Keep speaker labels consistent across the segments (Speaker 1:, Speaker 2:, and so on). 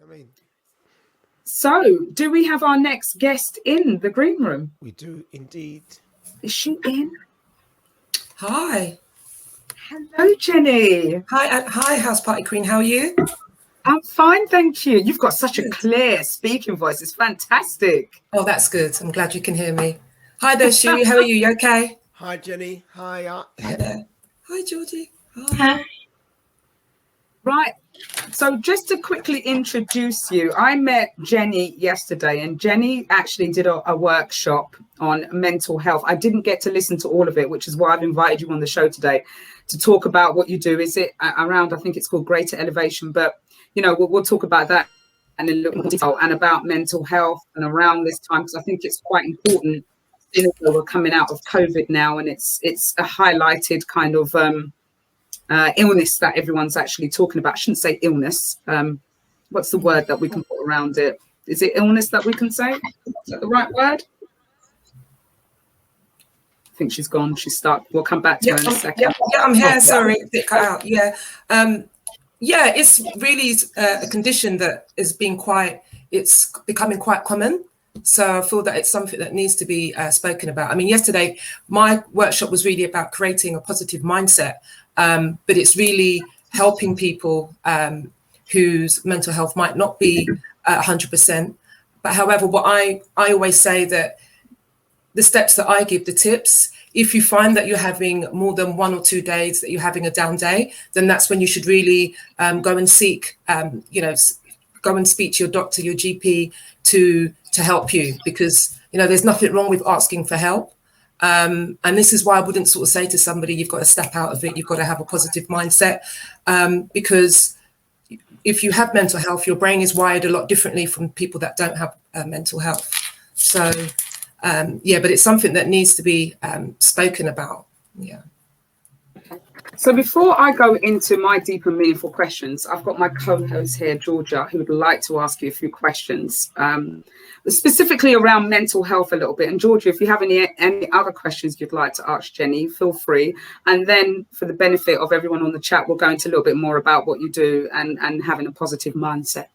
Speaker 1: I mean,
Speaker 2: so do we have our next guest in the green room?
Speaker 1: we do indeed.
Speaker 2: Is she in?
Speaker 3: Hi.
Speaker 2: Hello, Jenny.
Speaker 3: Hi, House Party Queen. How are you?
Speaker 2: I'm fine, thank you. You've got such
Speaker 3: Good.
Speaker 2: a clear speaking voice. It's fantastic.
Speaker 3: Oh, that's good. I'm glad you can hear me. Hi there, Shu. How are you? You okay?
Speaker 1: Hi, Jenny. Hi.
Speaker 3: Hi there. Hi, Georgie.
Speaker 4: Hi.
Speaker 2: Right. So just to quickly introduce you, I met Jenny yesterday, and Jenny actually did a workshop on mental health. I didn't get to listen to all of it, which is why I've invited you on the show today to talk about what you do. Is it around, I think it's called Greater Elevation, but, you know, we'll talk about that and in a little more detail and about mental health and around this time, because I think it's quite important. You know, we're coming out of COVID now, and it's a highlighted kind of illness that everyone's actually talking about. I shouldn't say illness. What's the word that we can put around it? Is it illness that we can say? Is that the right word? I think she's gone. She's stuck. We'll come back to her in a second.
Speaker 3: Yeah, I'm here. Sorry, a bit cut out. Yeah. Yeah, it's really a condition that is being it's becoming quite common. So I feel that it's something that needs to be spoken about. I mean, yesterday, my workshop was really about creating a positive mindset, but it's really helping people whose mental health might not be 100%. But however, what I always say that the steps that I give, the tips, if you find that you're having more than 1 or 2 days that you're having a down day, then that's when you should really go and seek, go and speak to your doctor, your GP to help you, because, you know, there's nothing wrong with asking for help. And this is why I wouldn't sort of say to somebody, you've got to step out of it. You've got to have a positive mindset, because if you have mental health, your brain is wired a lot differently from people that don't have mental health. So, yeah, but it's something that needs to be spoken about. Yeah.
Speaker 2: So before I go into my deep and meaningful questions, I've got my co-host here, Georgia, who would like to ask you a few questions, specifically around mental health a little bit. And Georgia, if you have any other questions you'd like to ask Jenny, feel free. And then for the benefit of everyone on the chat, we'll go into a little bit more about what you do and having a positive mindset.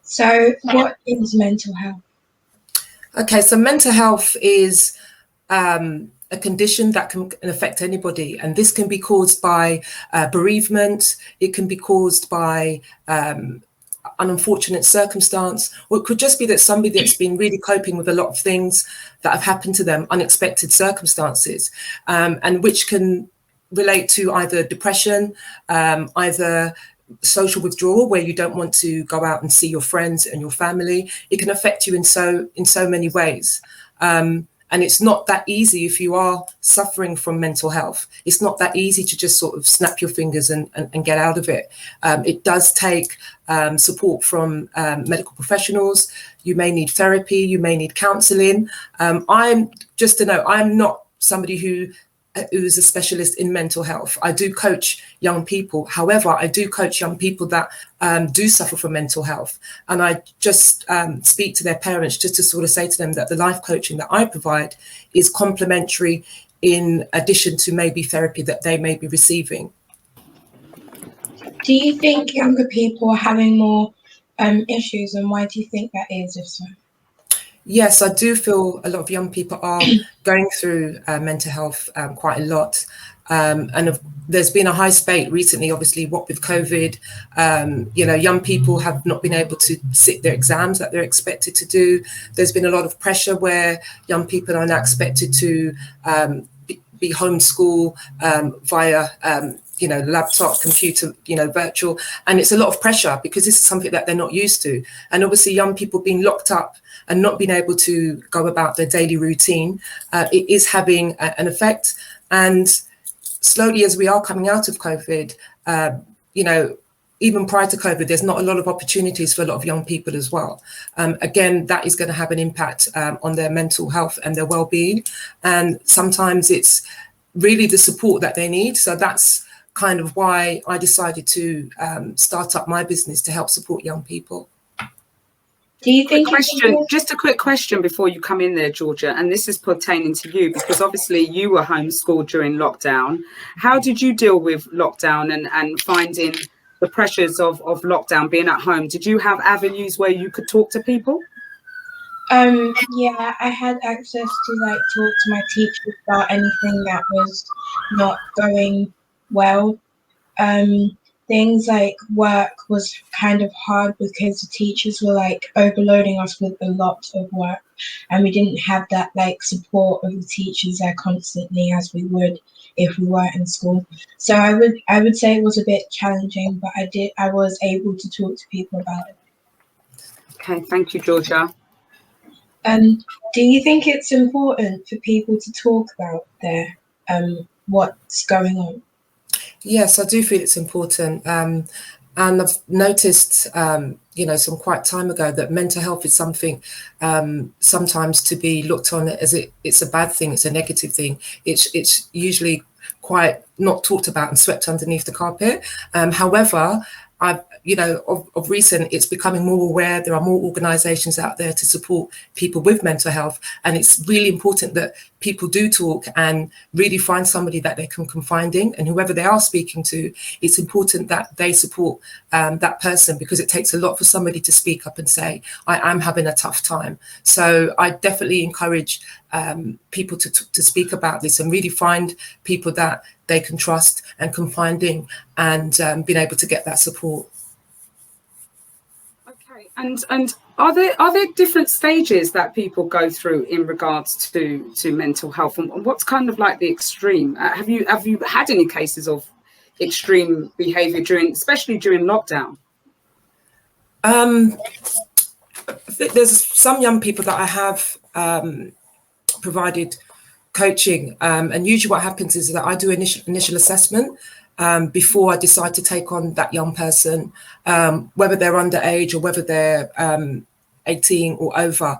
Speaker 4: So what is mental health?
Speaker 3: Okay, so mental health is a condition that can affect anybody, and this can be caused by bereavement. It can be caused by an unfortunate circumstance, or it could just be that somebody that's been really coping with a lot of things that have happened to them, unexpected circumstances, and which can relate to either depression, either social withdrawal, where you don't want to go out and see your friends and your family. It can affect you in so many ways. And it's not that easy if you are suffering from mental health. It's not that easy to just sort of snap your fingers and get out of it. It does take support from medical professionals. You may need therapy. You may need counselling. I'm not somebody who is a specialist in mental health. I do coach young people. However, I do coach young people that do suffer from mental health. And I just speak to their parents just to sort of say to them that the life coaching that I provide is complementary in addition to maybe therapy that they may be receiving.
Speaker 4: Do you think younger people are having more issues, and why do you think that is, if so?
Speaker 3: Yes, I do feel a lot of young people are going through mental health quite a lot. And there's been a high spate recently, obviously, what with COVID, young people have not been able to sit their exams that they're expected to do. There's been a lot of pressure where young people are now expected to be homeschool via laptop, computer, virtual. And it's a lot of pressure because this is something that they're not used to. And obviously young people being locked up and not being able to go about their daily routine, it is having an effect. And slowly, as we are coming out of COVID, even prior to COVID, there's not a lot of opportunities for a lot of young people as well. Again, that is going to have an impact on their mental health and their well-being. And sometimes it's really the support that they need. So that's kind of why I decided to start up my business to help support young people.
Speaker 4: Do you think
Speaker 2: just a quick question before you come in there, Georgia, and this is pertaining to you because obviously you were homeschooled during lockdown. How did you deal with lockdown and finding the pressures of lockdown, being at home, did you have avenues where you could talk to people?
Speaker 4: Yeah, I had access to like talk to my teachers about anything that was not going well. Things like work was kind of hard because the teachers were like overloading us with a lot of work, and we didn't have that like support of the teachers there constantly as we would if we were in school. So I would say it was a bit challenging, but I was able to talk to people about it.
Speaker 2: Okay, thank you, Georgia.
Speaker 4: Do you think it's important for people to talk about their what's going on?
Speaker 3: Yes, I do feel it's important. And I've noticed, some quite time ago that mental health is something sometimes to be looked on as it's a bad thing, it's a negative thing. It's usually quite not talked about and swept underneath the carpet. However, of recent, it's becoming more aware. There are more organisations out there to support people with mental health, and it's really important that people do talk and really find somebody that they can confide in, and whoever they are speaking to, it's important that they support that person, because it takes a lot for somebody to speak up and say, I am having a tough time. So I definitely encourage people to speak about this and really find people that they can trust and confide in, and being able to get that support.
Speaker 2: Okay, and are there different stages that people go through in regards to mental health, and what's kind of like the extreme? Have you had any cases of extreme behaviour especially during lockdown?
Speaker 3: There's some young people that I have provided coaching, and usually what happens is that I do initial assessment before I decide to take on that young person, whether they're underage or whether they're 18 or over.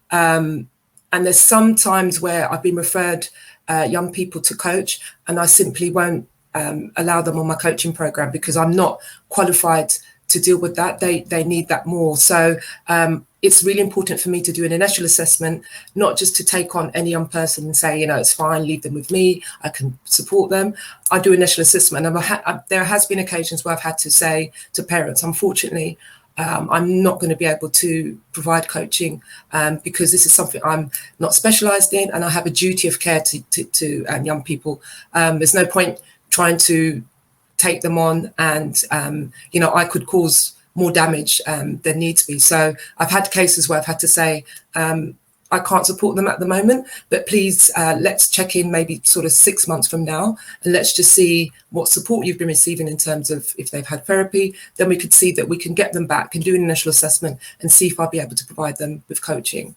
Speaker 3: And there's some times where I've been referred young people to coach, and I simply won't allow them on my coaching program because I'm not qualified to deal with that. They need that more. So it's really important for me to do an initial assessment, not just to take on any young person and say, it's fine, leave them with me, I can support them. I do initial assessment, and there has been occasions where I've had to say to parents, unfortunately, I'm not going to be able to provide coaching because this is something I'm not specialised in, and I have a duty of care to young people. There's no point trying to take them on, and I could cause more damage than needs be. So I've had cases where I've had to say, I can't support them at the moment, but please let's check in maybe sort of 6 months from now, and let's just see what support you've been receiving in terms of if they've had therapy. Then we could see that we can get them back and do an initial assessment and see if I'll be able to provide them with coaching.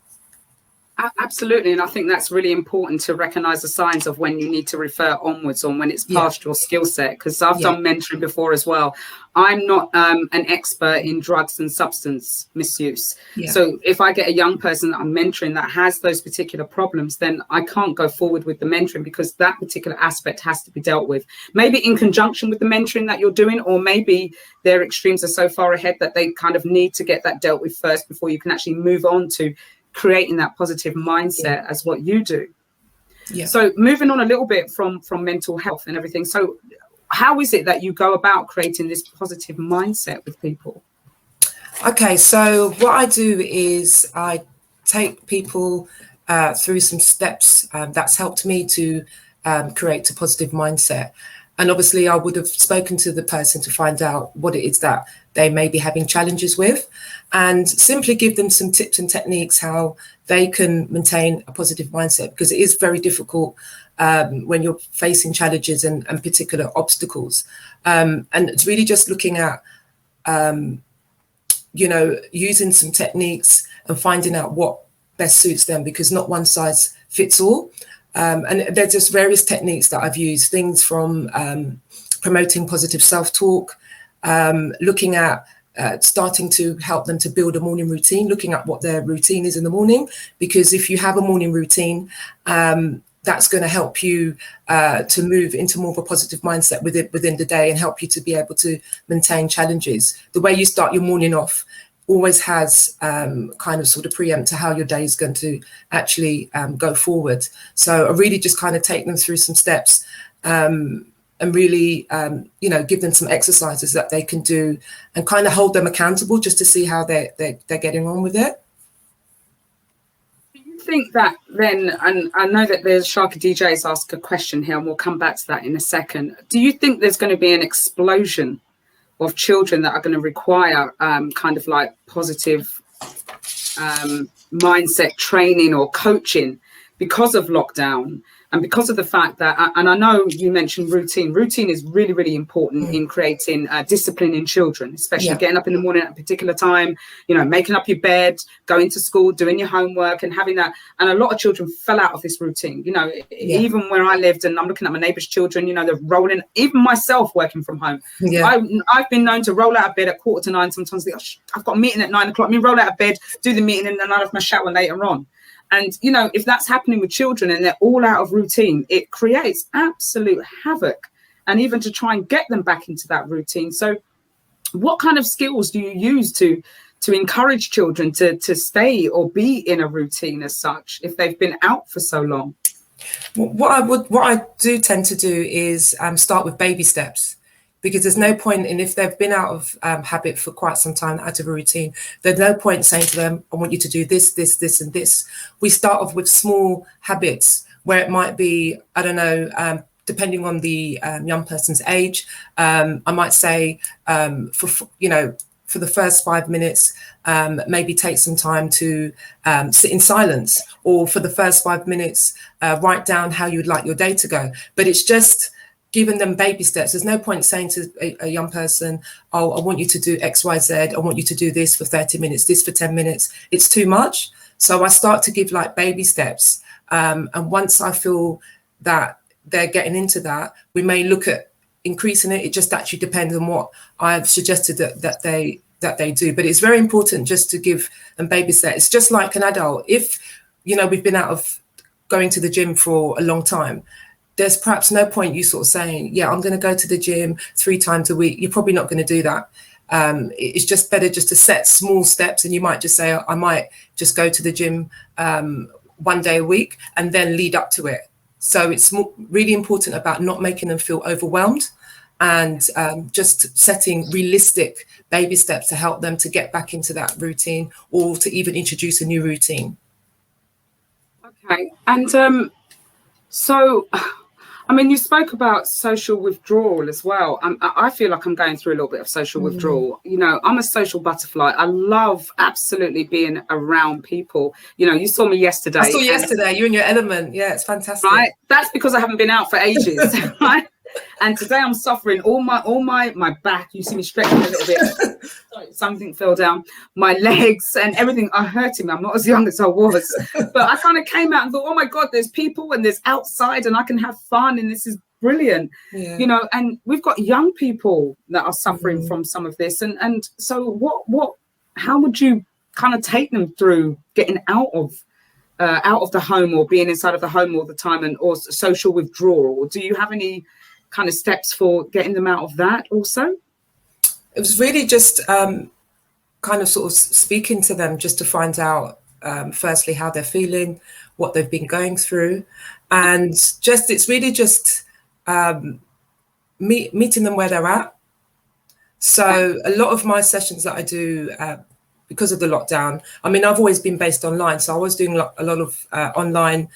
Speaker 2: Absolutely, and I think that's really important to recognise the signs of when you need to refer onwards or when it's past your skill set, because I've done mentoring before as well. I'm not an expert in drugs and substance misuse. So if I get a young person that I'm mentoring that has those particular problems, then I can't go forward with the mentoring because that particular aspect has to be dealt with. Maybe in conjunction with the mentoring that you're doing, or maybe their extremes are so far ahead that they kind of need to get that dealt with first before you can actually move on to creating that positive mindset as what you do. So moving on a little bit from mental health and everything, so how is it that you go about creating this positive mindset with people? Okay, so what I do is I take people through some steps that's helped me to create a positive mindset. And obviously I would have spoken to the person to find out what it is that they may be having challenges with, and simply give them some tips and techniques how they can maintain a positive mindset, because it is very difficult when you're facing challenges and particular obstacles. And it's really just looking at, using some techniques and finding out what best suits them, because not one size fits all. And there's just various techniques that I've used, things from promoting positive self-talk, looking at starting to help them to build a morning routine, looking at what their routine is in the morning, because if you have a morning routine, that's going to help you to move into more of a positive mindset within the day and help you to be able to maintain challenges. The way you start your morning off always has kind of sort of preempt to how your day is going to actually go forward. So I really just kind of take them through some steps
Speaker 3: and really, give them some exercises that they can do and kind of hold them accountable just to see how they're getting on with it.
Speaker 2: Do you think that then, and I know that there's Sharky DJ's asked a question here, and we'll come back to that in a second. Do you think there's going to be an explosion of children that are going to require kind of like positive mindset training or coaching because of lockdown? And because of the fact that, and I know you mentioned routine is really, really important in creating discipline in children, especially getting up in the morning at a particular time, making up your bed, going to school, doing your homework and having that. And a lot of children fell out of this routine, even where I lived, and I'm looking at my neighbours' children, they're rolling, even myself working from home. I've been known to roll out of bed at 8:45 sometimes. I've got a meeting at 9 o'clock. I mean, roll out of bed, do the meeting, and then I'll have my shower later on. And, if that's happening with children and they're all out of routine, it creates absolute havoc. And even to try and get them back into that routine. So what kind of skills do you use to encourage children to stay or be in a routine as such if they've been out for so long?
Speaker 3: What I do tend to do is start with baby steps. Because there's no point in, if they've been out of habit for quite some time, out of a routine, there's no point saying to them, I want you to do this, this, this, and this. We start off with small habits where it might be, I don't know, depending on the young person's age. I might say, for the first 5 minutes, maybe take some time to sit in silence, or for the first 5 minutes, write down how you'd like your day to go. But it's just giving them baby steps. There's no point saying to a young person, oh, I want you to do X, Y, Z. I want you to do this for 30 minutes, this for 10 minutes. It's too much. So I start to give like baby steps. And once I feel that they're getting into that, we may look at increasing it. It just actually depends on what I've suggested that they do. But it's very important just to give them baby steps. It's just like an adult. If, we've been out of going to the gym for a long time, there's perhaps no point you sort of saying, yeah, I'm going to go to the gym 3 times a week. You're probably not going to do that. It's just better just to set small steps. And you might just say, I might just go to the gym 1 day a week and then lead up to it. So it's really important about not making them feel overwhelmed and just setting realistic baby steps to help them to get back into that routine or to even introduce a new routine.
Speaker 2: Okay. And so, I mean, you spoke about social withdrawal as well. I feel like I'm going through a little bit of social withdrawal. I'm a social butterfly. I love absolutely being around people. You saw me yesterday.
Speaker 3: I saw you yesterday. You're in your element. Yeah, it's fantastic.
Speaker 2: Right. That's because I haven't been out for ages. Right. And today I'm suffering all my back. You see me stretching a little bit. Sorry, something fell down. My legs and everything are hurting me. I'm not as young as I was. But I kind of came out and thought, oh my God, there's people and there's outside and I can have fun and this is brilliant. Yeah. And we've got young people that are suffering from some of this. And so how would you kind of take them through getting out of the home or being inside of the home all the time or social withdrawal? Do you have any kind of steps for getting them out of that also?
Speaker 3: It was really just kind of sort of speaking to them just to find out firstly how they're feeling, what they've been going through, and it's really just meeting them where they're at. So a lot of my sessions that I do because of the lockdown, I mean, I've always been based online, so I was doing a lot of online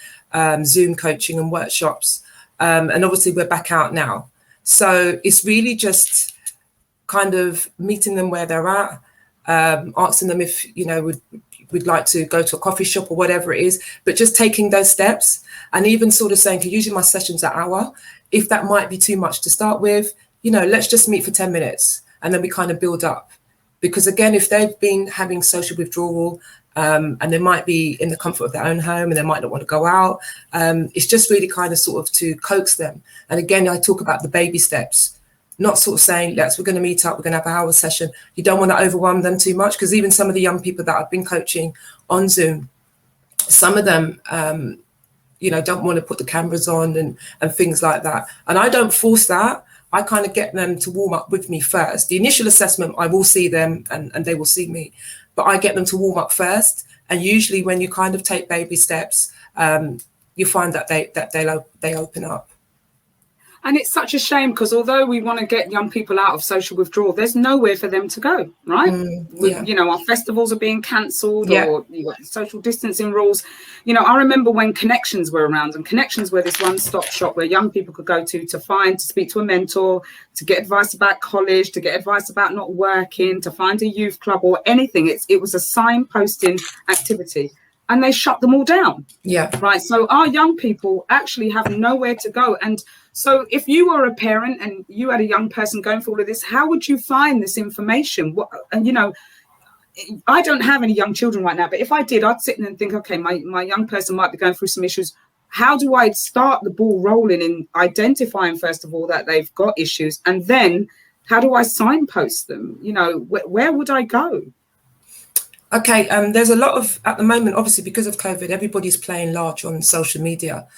Speaker 3: Zoom coaching and workshops. And obviously we're back out now. So it's really just kind of meeting them where they're at, asking them if, we'd like to go to a coffee shop or whatever it is, but just taking those steps and even sort of saying, usually my sessions are an hour. If that might be too much to start with, let's just meet for 10 minutes and then we kind of build up. Because again, if they've been having social withdrawal, and they might be in the comfort of their own home and they might not want to go out. It's just really kind of sort of to coax them. And again, I talk about the baby steps, not sort of saying, we're going to meet up, we're going to have an hour session. You don't want to overwhelm them too much, because even some of the young people that I've been coaching on Zoom, some of them, don't want to put the cameras on and things like that. And I don't force that. I kind of get them to warm up with me first. The initial assessment, I will see them and they will see me. But I get them to warm up first, and usually when you kind of take baby steps, you find that they open up.
Speaker 2: And it's such a shame because although we want to get young people out of social withdrawal, there's nowhere for them to go, right? You know, our festivals are being cancelled, or you got social distancing rules. You know, I remember when Connections were around, and Connections were this one-stop shop where young people could go to speak to a mentor, to get advice about college, to get advice about not working, to find a youth club or anything. It was a signposting activity. And they shut them all down.
Speaker 3: Yeah.
Speaker 2: Right. So our young people actually have nowhere to go. And so if you were a parent and you had a young person going through all of this, how would you find this information? And, you know, I don't have any young children right now, but if I did, I'd sit and think, OK, my young person might be going through some issues. How do I start the ball rolling in identifying, first of all, that they've got issues? And then how do I signpost them? You know, where would I go?
Speaker 3: Okay, there's a lot of, at the moment, obviously, because of COVID, everybody's playing large on social media.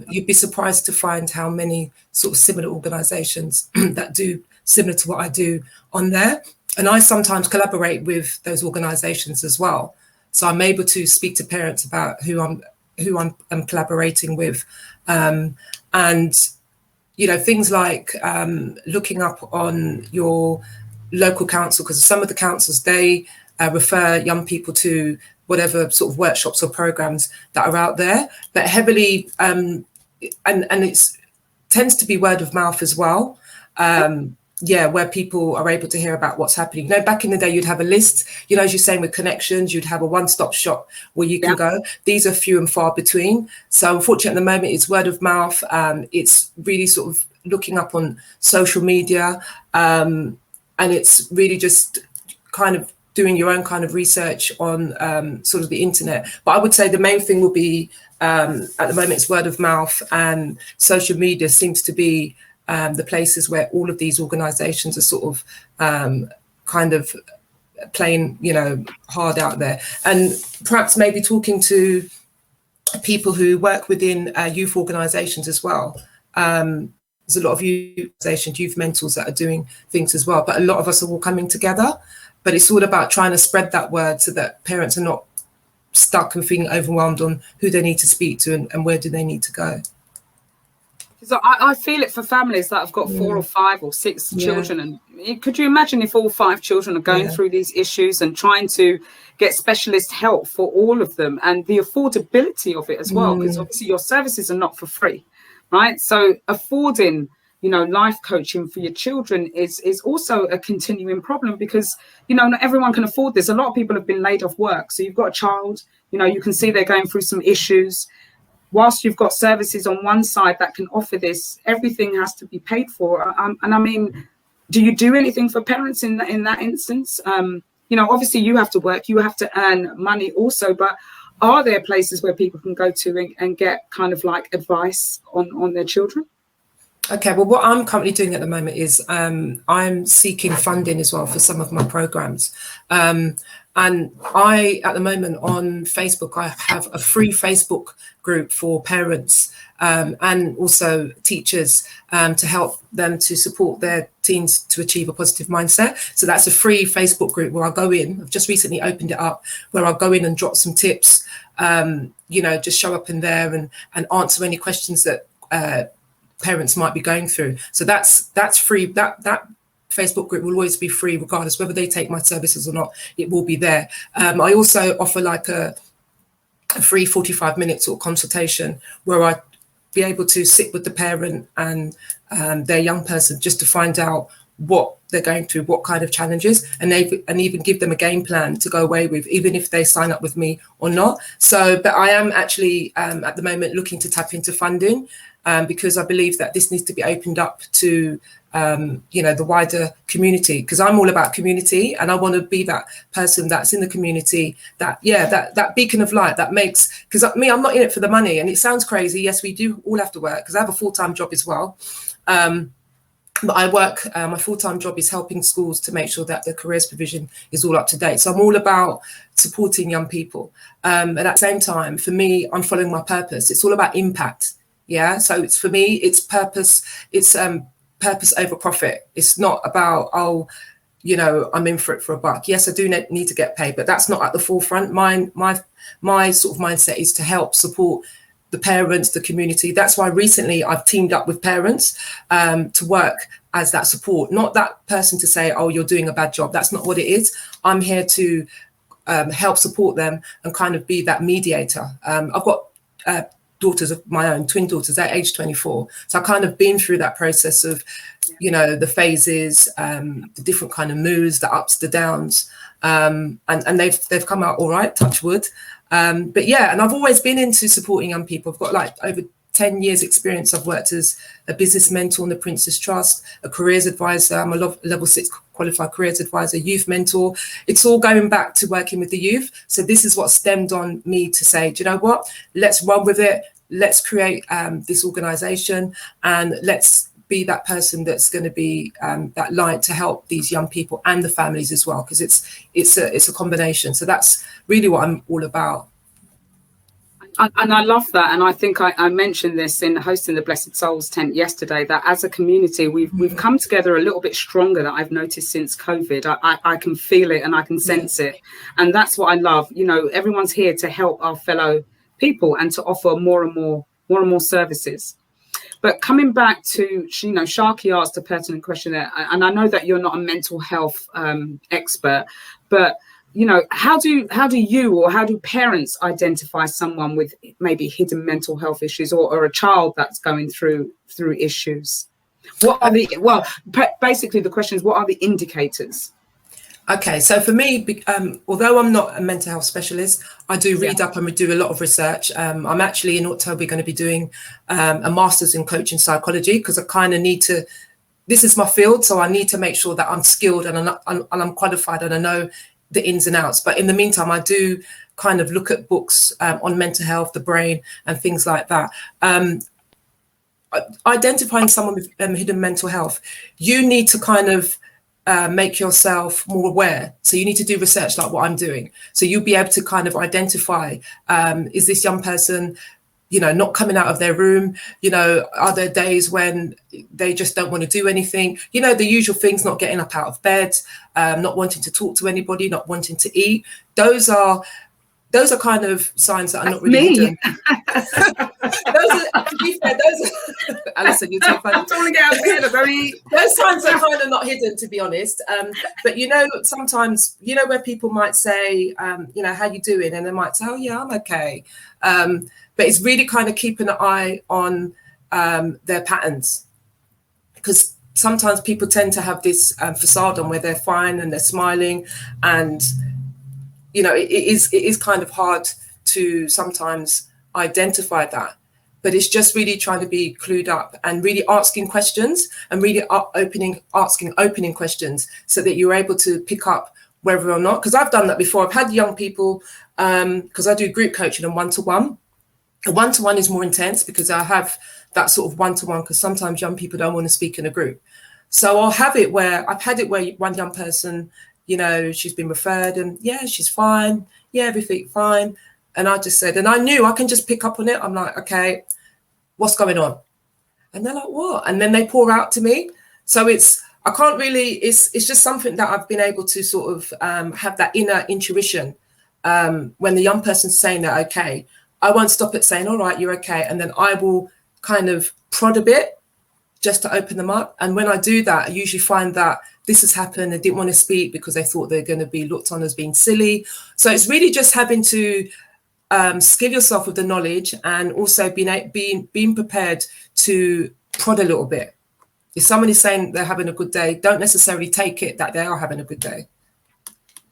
Speaker 3: You'd be surprised to find how many sort of similar organisations that do similar to what I do on there. And I sometimes collaborate with those organisations as well. So I'm able to speak to parents about who I'm collaborating with. And, you know, things like looking up on your local council, because some of the councils, they refer young people to whatever sort of workshops or programs that are out there, but heavily and it's tends to be word of mouth as well. Where people are able to hear about what's happening. You know, back in the day, you'd have a list, you know, as you're saying with Connections, you'd have a one-stop shop where you can go. These are few and far between. So unfortunately, at the moment, it's word of mouth. It's really sort of looking up on social media, and it's really just kind of doing your own kind of research on sort of the internet. But I would say the main thing will be, at the moment, it's word of mouth, and social media seems to be the places where all of these organisations are sort of kind of playing, you know, hard out there. And perhaps maybe talking to people who work within youth organisations as well. There's a lot of youth organisations, youth mentors that are doing things as well, but a lot of us are all coming together. But it's all about trying to spread that word so that parents are not stuck and feeling overwhelmed on who they need to speak to and where do they need to go.
Speaker 2: So I feel it for families that have got 4 or 5 or 6 children. And could you imagine if all 5 children are going through these issues and trying to get specialist help for all of them, and the affordability of it as well, because obviously your services are not for free, right? So affording, you know, life coaching for your children is also a continuing problem, because, you know, not everyone can afford this. A lot of people have been laid off work. So you've got a child, you know, you can see they're going through some issues. Whilst you've got services on one side that can offer this, everything has to be paid for. And I mean, do you do anything for parents in that instance? You know, obviously you have to work, you have to earn money also, but are there places where people can go to and get kind of like advice on their children?
Speaker 3: Okay, well, what I'm currently doing at the moment is I'm seeking funding as well for some of my programs. And I, at the moment on Facebook, I have a free Facebook group for parents and also teachers to help them to support their teens to achieve a positive mindset. So that's a free Facebook group where I go in. I've just recently opened it up, where I'll go in and drop some tips, you know, just show up in there and answer any questions that parents might be going through. So that's free. That Facebook group will always be free, regardless whether they take my services or not. It will be there. I also offer like a free 45 minutes or consultation where I be able to sit with the parent and their young person just to find out what they're going through, what kind of challenges, and even give them a game plan to go away with, even if they sign up with me or not. So, but I am actually at the moment looking to tap into funding because I believe that this needs to be opened up to you know, the wider community, because I'm all about community and I want to be that person that's in the community, that beacon of light that makes, because I'm not in it for the money, and it sounds crazy. Yes, we do all have to work, because I have a full-time job as well. But I work, my full-time job is helping schools to make sure that the careers provision is all up to date. So I'm all about supporting young people. And at the same time, for me, I'm following my purpose. It's all about impact. Yeah. So it's, for me, it's purpose. It's purpose over profit. It's not about, oh, you know, I'm in for it for a buck. Yes, I do need to get paid, but that's not at the forefront. My sort of mindset is to help support the parents, the community. That's why recently I've teamed up with parents to work as that support, not that person to say, oh, you're doing a bad job. That's not what it is. I'm here to help support them and kind of be that mediator. I've got daughters of my own, twin daughters at age 24. So I've kind of been through that process of, you know, the phases, the different kind of moods, the ups, the downs, and they've come out all right, touch wood. But yeah, and I've always been into supporting young people. I've got like over 10 years experience. I've worked as a business mentor in the Prince's Trust, a careers advisor. I'm a level 6 qualified careers advisor, youth mentor. It's all going back to working with the youth. So this is what stemmed on me to say, do you know what? Let's run with it. Let's create this organization, and let's be that person that's going to be that light to help these young people and the families as well, because it's a combination. So that's really what I'm all about.
Speaker 2: And I love that. And I think I mentioned this in hosting the Blessed Souls tent yesterday, that as a community, we've come together a little bit stronger, that I've noticed since COVID. I can feel it and I can sense it. And that's what I love. You know, everyone's here to help our fellow people and to offer more and more services. But coming back to, you know, Sharky asked a pertinent question there, and I know that you're not a mental health expert, but you know, how do you or how do parents identify someone with maybe hidden mental health issues, or a child that's going through issues? What are basically the question is, what are the indicators?
Speaker 3: Okay, so for me, although I'm not a mental health specialist, I do read up and we do a lot of research. I'm actually in October going to be doing a master's in coaching psychology, because I kind of need to, this is my field, so I need to make sure that I'm skilled and I'm qualified and I know the ins and outs. But in the meantime, I do kind of look at books on mental health, the brain and things like that. Identifying someone with hidden mental health, you need to kind of make yourself more aware. So you need to do research like what I'm doing. So you'll be able to kind of identify, is this young person, you know, not coming out of their room? You know, are there days when they just don't want to do anything? You know, the usual things, not getting up out of bed, not wanting to talk to anybody, not wanting to eat. Those are kind of signs that are not really hidden. To be fair, Alison, you're too funny. Those signs are kind of not hidden, to be honest. But you know, sometimes, you know, where people might say, you know, how you doing? And they might say, oh yeah, I'm okay. But it's really kind of keeping an eye on their patterns, because sometimes people tend to have this facade on where they're fine and they're smiling, and you know, it is kind of hard to sometimes identify that. But it's just really trying to be clued up and really asking questions and really asking opening questions, so that you're able to pick up whether or not, because I've done that before. I've had young people, because I do group coaching and one-to-one. A one-to-one is more intense because I have that sort of one-to-one, because sometimes young people don't want to speak in a group. So I've had it where one young person, you know, she's been referred and yeah, she's fine. Yeah, everything fine. And I just said, and I knew I can just pick up on it. I'm like, okay, what's going on? And they're like, what? And then they pour out to me. So it's just something that I've been able to sort of have that inner intuition. When the young person's saying that, okay, I won't stop at saying, all right, you're okay. And then I will kind of prod a bit just to open them up. And when I do that, I usually find that this has happened. They didn't want to speak because they thought they're going to be looked on as being silly. So it's really just having to skill yourself with the knowledge, and also being prepared to prod a little bit. If someone is saying they're having a good day, don't necessarily take it that they are having a good day.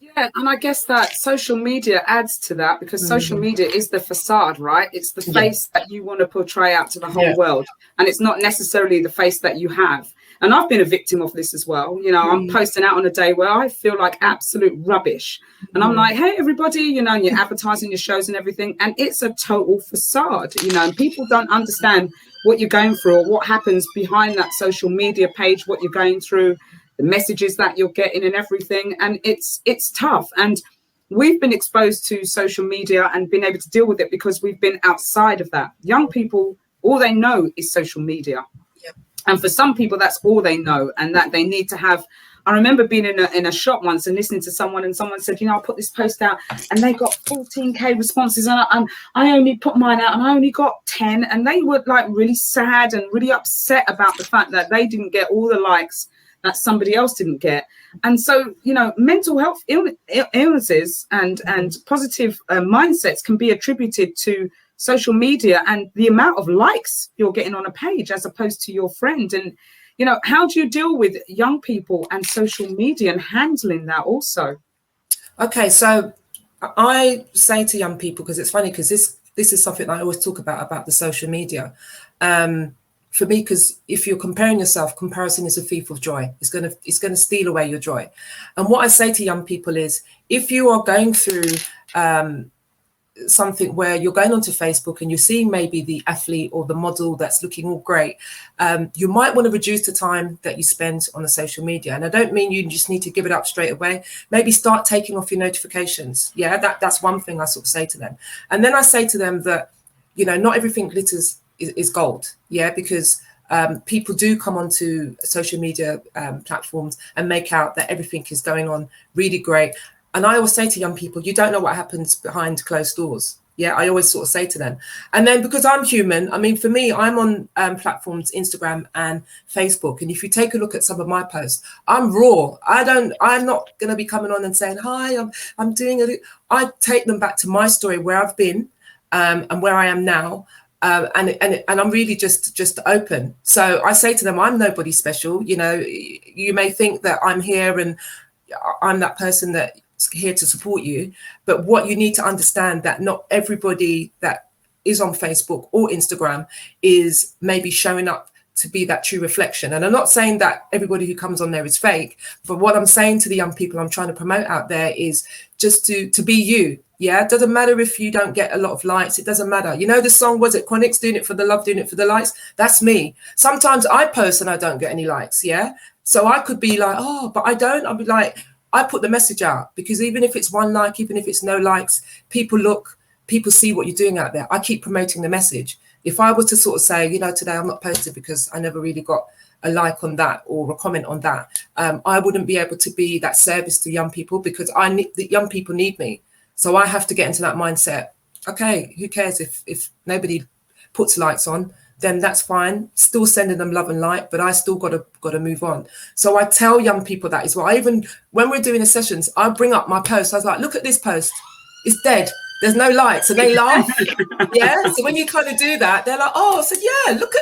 Speaker 2: Yeah, and I guess that social media adds to that, because social media is the facade, right? It's the face that you want to portray out to the whole world, and it's not necessarily the face that you have. And I've been a victim of this as well. You know, I'm posting out on a day where I feel like absolute rubbish. And I'm like, hey, everybody, you know, and you're advertising your shows and everything. And it's a total facade, you know, and people don't understand what you're going through or what happens behind that social media page, what you're going through, the messages that you're getting and everything. And it's tough. And we've been exposed to social media and been able to deal with it because we've been outside of that. Young people, all they know is social media. And for some people, that's all they know, and that they need to have I remember being in a shop once and listening to someone, and someone said, I'll put this post out, and they got 14k responses, and I only put mine out and I only got 10, and they were like really sad and really upset about the fact that they didn't get all the likes that somebody else didn't get. And so, mental health illnesses and positive mindsets can be attributed to social media and the amount of likes you're getting on a page as opposed to your friend. And how do you deal with young people and social media and handling that also?
Speaker 3: Okay, so I say to young people, because it's funny, because this is something I always talk about the social media. For me, because if you're comparing yourself, comparison is a thief of joy. It's gonna steal away your joy. And what I say to young people is, if you are going through something where you're going onto Facebook and you're seeing maybe the athlete or the model that's looking all great, you might want to reduce the time that you spend on the social media. And I don't mean you just need to give it up straight away. Maybe start taking off your notifications. Yeah, that's one thing I sort of say to them. And then I say to them that, not everything glitters is gold. Yeah, because people do come onto social media platforms and make out that everything is going on really great. And I always say to young people, you don't know what happens behind closed doors. Yeah, I always sort of say to them. And then because I'm human, I mean, for me, I'm on platforms, Instagram and Facebook. And if you take a look at some of my posts, I'm raw. I'm not going to be coming on and saying, hi, I'm doing it. I take them back to my story, where I've been and where I am now. And I'm really just open. So I say to them, I'm nobody special. You may think that I'm here and I'm that person that here to support you, but what you need to understand, that not everybody that is on Facebook or Instagram is maybe showing up to be that true reflection. And I'm not saying that everybody who comes on there is fake, but what I'm saying to the young people I'm trying to promote out there is just to be you. Yeah, it doesn't matter if you don't get a lot of likes. It doesn't matter. The song, was it Chronix, doing it for the love, doing it for the likes? That's me. Sometimes I post and I don't get any likes. Yeah, so I could be like, oh, but I don't. I'll be like, I put the message out, because even if it's one like, even if it's no likes, people see what you're doing out there. I keep promoting the message. If I was to sort of say, today I'm not posted because I never really got a like on that or a comment on that, I wouldn't be able to be that service to young people, because the young people need me. So I have to get into that mindset. Okay, who cares if nobody puts likes on? Then that's fine. Still sending them love and light, but I still got to move on. So I tell young people that as well. Even when we're doing the sessions, I bring up my post. I was like, look at this post. It's dead. There's no likes, and they laugh. Yeah. So when you kind of do that, they're like, oh, I said, yeah, look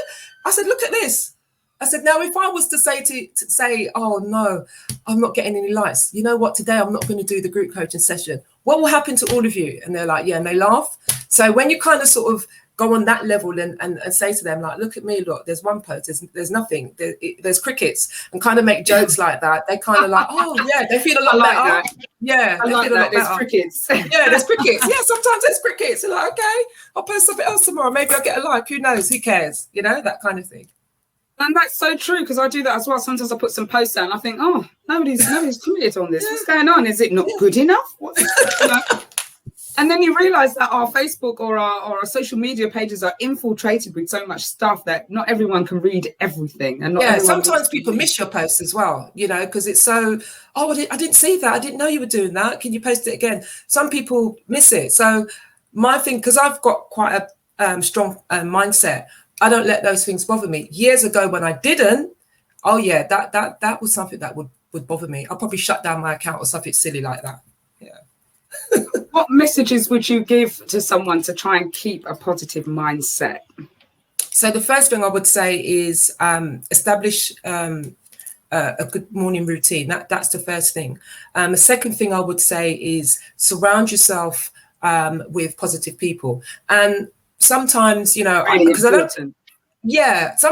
Speaker 3: at this. I said, now if I was to say, oh no, I'm not getting any likes. You know what? Today I'm not going to do the group coaching session. What will happen to all of you? And they're like, yeah, and they laugh. So when you kind of sort of go on that level and say to them, like, look at me, look, there's one post, there's nothing, there's crickets, and kind of make jokes like that, they kind of like, oh yeah, they feel a lot better. That. Yeah,
Speaker 2: I like that. There's crickets.
Speaker 3: Yeah, there's crickets. Yeah, sometimes there's crickets. They're like, okay, I'll post something else tomorrow. Maybe I'll get a like. Who knows? Who cares? That kind of thing.
Speaker 2: And that's so true, because I do that as well. Sometimes I put some posts out and I think, oh, nobody's commented on this. Yeah. What's going on? Is it not good enough? And then you realize that our Facebook or our social media pages are infiltrated with so much stuff that not everyone can read everything. And not
Speaker 3: sometimes people miss your posts as well, because it's so, oh, I didn't see that. I didn't know you were doing that. Can you post it again? Some people miss it. So my thing, because I've got quite a strong mindset, I don't let those things bother me. Years ago when I didn't, oh yeah, that was something that would bother me. I'll probably shut down my account or something silly like that. Yeah.
Speaker 2: What messages would you give to someone to try and keep a positive mindset?
Speaker 3: So the first thing I would say is establish a good morning routine. That's the first thing. The second thing I would say is surround yourself with positive people. And sometimes,
Speaker 2: really
Speaker 3: because
Speaker 2: important.
Speaker 3: There's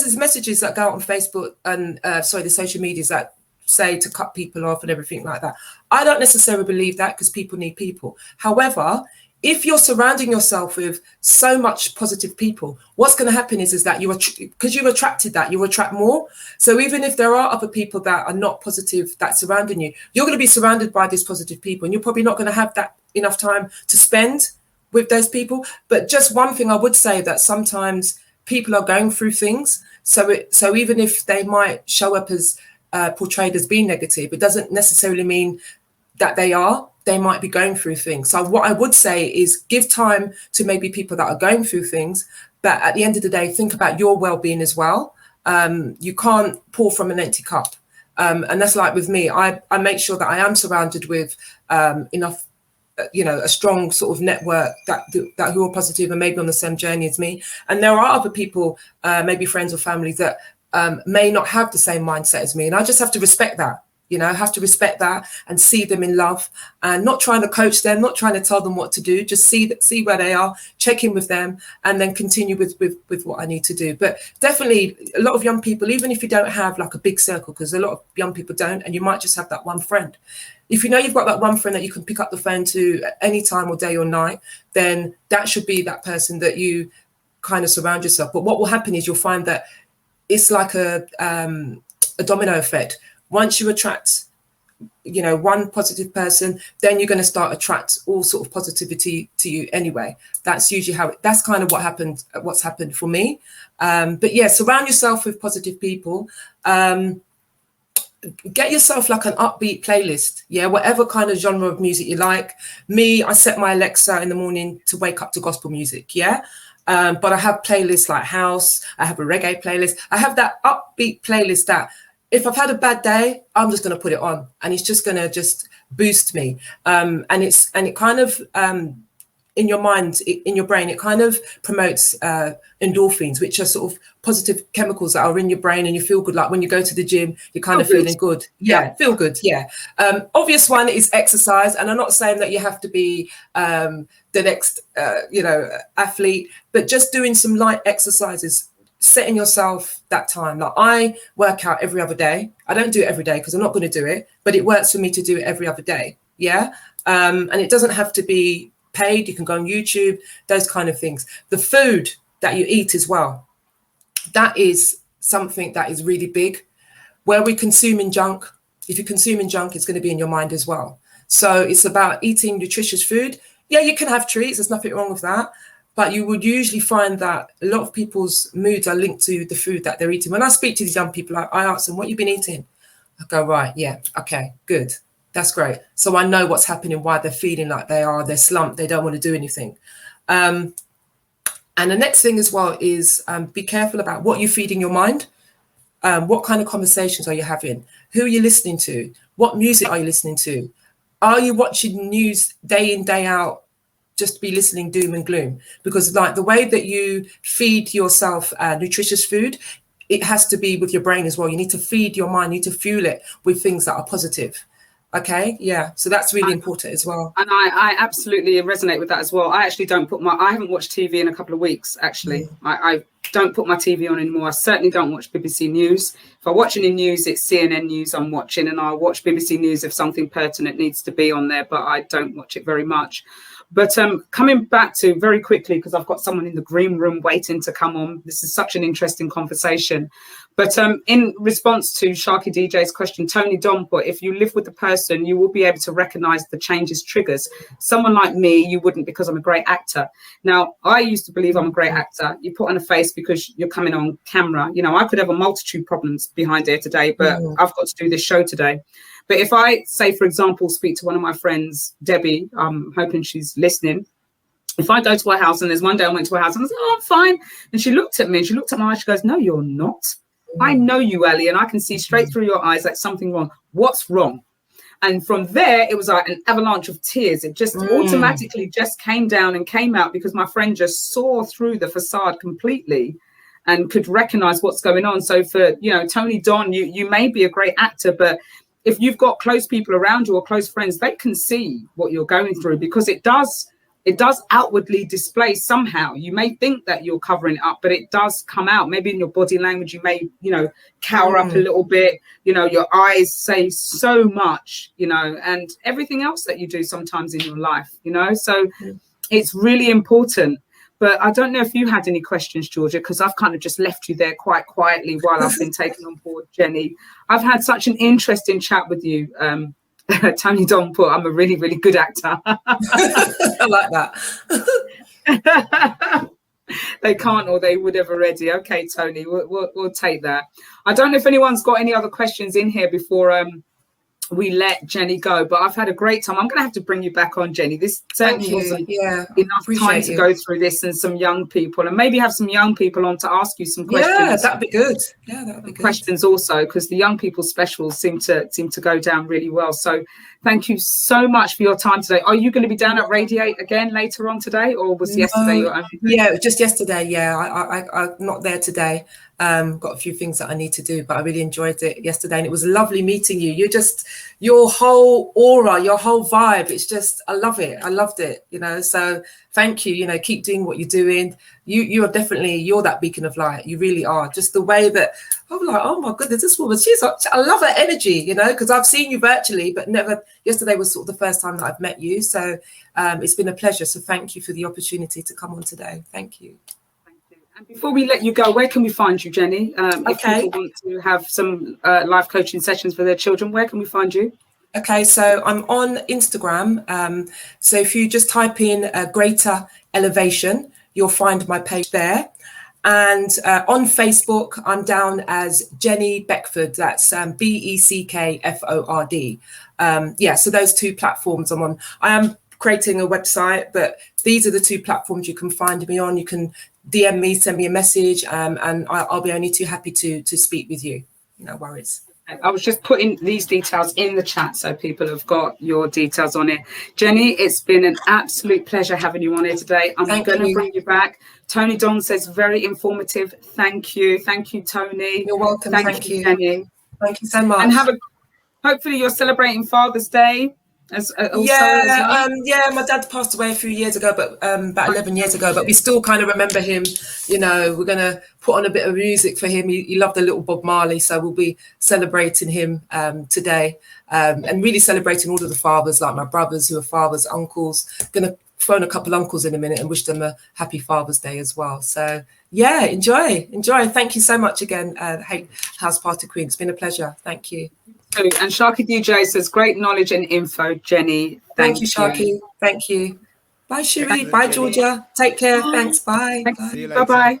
Speaker 3: these messages that go out on Facebook and the social medias that say to cut people off and everything like that. I don't necessarily believe that, because people need people. However, if you're surrounding yourself with so much positive people, what's going to happen is that because you attracted that, you attract more. So even if there are other people that are not positive that's surrounding you, you're going to be surrounded by these positive people, and you're probably not going to have that enough time to spend with those people. But just one thing I would say, that sometimes people are going through things. So even if they might show up as portrayed as being negative. It doesn't necessarily mean that they might be going through things. So what I would say is give time to maybe people that are going through things, but at the end of the day, think about your well-being as well. You can't pour from an empty cup. And that's like with me, I make sure that I am surrounded with enough, a strong sort of network that who are positive and maybe on the same journey as me. And there are other people, maybe friends or family that may not have the same mindset as me. And I just have to respect that. I have to respect that and see them in love, and not trying to coach them, not trying to tell them what to do, just see where they are, check in with them, and then continue with what I need to do. But definitely a lot of young people, even if you don't have like a big circle, because a lot of young people don't, and you might just have that one friend. If you know you've got that one friend that you can pick up the phone to at any time or day or night, then that should be that person that you kind of surround yourself. But what will happen is you'll find that it's like a domino effect. Once you attract, one positive person, then you're going to start attract all sort of positivity to you anyway. That's usually that's kind of what's happened for me. But yeah, surround yourself with positive people. Get yourself like an upbeat playlist. Yeah, whatever kind of genre of music you like. Me, I set my Alexa in the morning to wake up to gospel music. Yeah. But I have playlists like house. I have a reggae playlist. I have that upbeat playlist that, if I've had a bad day, I'm just going to put it on, and it's just going to just boost me. And it kind of in your mind, in your brain, it kind of promotes endorphins, which are sort of positive chemicals that are in your brain, and you feel good. Like when you go to the gym, you're kind of feeling good. Yeah, feel good. Yeah. Obvious one is exercise, and I'm not saying that you have to be the next athlete, but just doing some light exercises. Setting yourself that time. Like I work out every other day. I don't do it every day because I'm not going to do it, but it works for me to do it every other day. Yeah. And it doesn't have to be paid. You can go on YouTube, those kind of things. The food that you eat as well. That is something that is really big. Where we're consuming junk, if you're consuming junk, it's going to be in your mind as well. So it's about eating nutritious food. Yeah, you can have treats. There's nothing wrong with that. But you would usually find that a lot of people's moods are linked to the food that they're eating. When I speak to these young people, I ask them, what you've been eating? I go, right, yeah, okay, good. That's great. So I know what's happening, why they're feeling like they're slumped, they don't want to do anything. And the next thing as well is be careful about what you feed in your mind. What kind of conversations are you having? Who are you listening to? What music are you listening to? Are you watching news day in, day out? Just be listening doom and gloom, because like the way that you feed yourself nutritious food, it has to be with your brain as well. You need to feed your mind, you need to fuel it with things that are positive. Okay, yeah, so that's really important as well.
Speaker 2: And I absolutely resonate with that as well. I actually I haven't watched TV in a couple of weeks, actually. I don't put my TV on anymore. I certainly don't watch BBC News. If I watch any news, it's CNN News I'm watching, and I'll watch BBC News if something pertinent needs to be on there, but I don't watch it very much. But coming back to very quickly, because I've got someone in the green room waiting to come on. This is such an interesting conversation. But in response to Sharky DJ's question, Tony Donport, if you live with the person, you will be able to recognize the changes triggers. Someone like me, you wouldn't, because I'm a great actor. Now, I used to believe I'm a great actor. You put on a face because you're coming on camera. I could have a multitude of problems behind here today, but I've got to do this show today. But if I say, for example, speak to one of my friends, Debbie, I'm hoping she's listening. If I go to her house, and there's one day I went to her house and I said, oh, I'm fine. And she looked at me and she looked at my eyes. She goes, no, you're not. I know you, Ellie, and I can see straight through your eyes like something wrong. What's wrong? And from there, it was like an avalanche of tears. It just automatically just came down and came out because my friend just saw through the facade completely and could recognize what's going on. So for, Tony Don, you may be a great actor, but if you've got close people around you or close friends, they can see what you're going through, because it does outwardly display somehow. You may think that you're covering it up, but it does come out. Maybe in your body language, you may, cower up a little bit, your eyes say so much, and everything else that you do sometimes in your life, so it's really important. But I don't know if you had any questions, Georgia, because I've kind of just left you there quite quietly while I've been taken on board, Jenny. I've had such an interesting chat with you, Tony Donport. I'm a really, really good actor.
Speaker 3: I like that.
Speaker 2: They can't, or they would have already. Okay, Tony, we'll take that. I don't know if anyone's got any other questions in here before we let Jenny go, but I've had a great time. I'm going to have to bring you back on, Jenny. This certainly wasn't enough time to go through this, and some young people, and maybe have some young people on to ask you some questions.
Speaker 3: Yeah, that'd be good. Yeah, that'd be good.
Speaker 2: Questions also, because the young people specials seem to go down really well. So thank you so much for your time today. Are you going to be down at Radiate again later on today, or was yesterday your only day?
Speaker 3: Yeah, just yesterday. Yeah, I'm not there today. Got a few things that I need to do, but I really enjoyed it yesterday, and it was lovely meeting you. Your whole aura, your whole vibe, it's just, I love it. I loved it, so thank you. Keep doing what you're doing. You're that beacon of light. You really are. Just the way that I'm like, oh my goodness, this woman, I love her energy, because I've seen you virtually, but never. Yesterday was sort of the first time that I've met you, so it's been a pleasure. So thank you for the opportunity to come on today. Thank you.
Speaker 2: And before we let you go, where can we find you, Jenny? If people want to have some life coaching sessions for their children, where can we find you?
Speaker 3: Okay, so I'm on Instagram. So if you just type in Greater Elevation, you'll find my page there. And on Facebook, I'm down as Jenny Beckford. That's Beckford. So those two platforms I'm on. I am creating a website, but these are the two platforms you can find me on. You can DM me, send me a message, and I'll be only too happy to speak with you. No worries.
Speaker 2: I was just putting these details in the chat so people have got your details on it. Jenny, it's been an absolute pleasure having you on here today. I'm going to bring you back. Tony Don says very informative. Thank you. Thank you, Tony.
Speaker 3: You're welcome. Thank you,
Speaker 2: Jenny.
Speaker 3: Thank you so much.
Speaker 2: And hopefully you're celebrating Father's Day.
Speaker 3: My dad passed away a few years ago, but about 11 years ago, but we still kind of remember him. We're going to put on a bit of music for him. He loved a little Bob Marley, so we'll be celebrating him today, and really celebrating all of the fathers, like my brothers who are fathers, uncles. Going to phone a couple uncles in a minute and wish them a happy Father's Day as well. So yeah, enjoy. Thank you so much again, House Party Queen. It's been a pleasure. Thank you.
Speaker 2: And Sharky DJ says great knowledge and info, Jenny.
Speaker 3: Thank you, Sharky. Thank you. Bye, Shiri. Bye, Georgia. Take care. Thanks. Bye.
Speaker 2: Bye.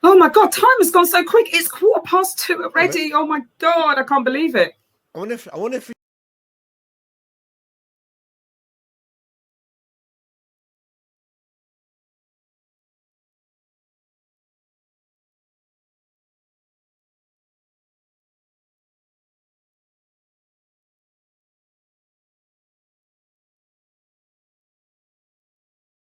Speaker 2: Oh my God, time has gone so quick. It's 2:15 already. Oh my God, I can't believe it.
Speaker 1: I wonder if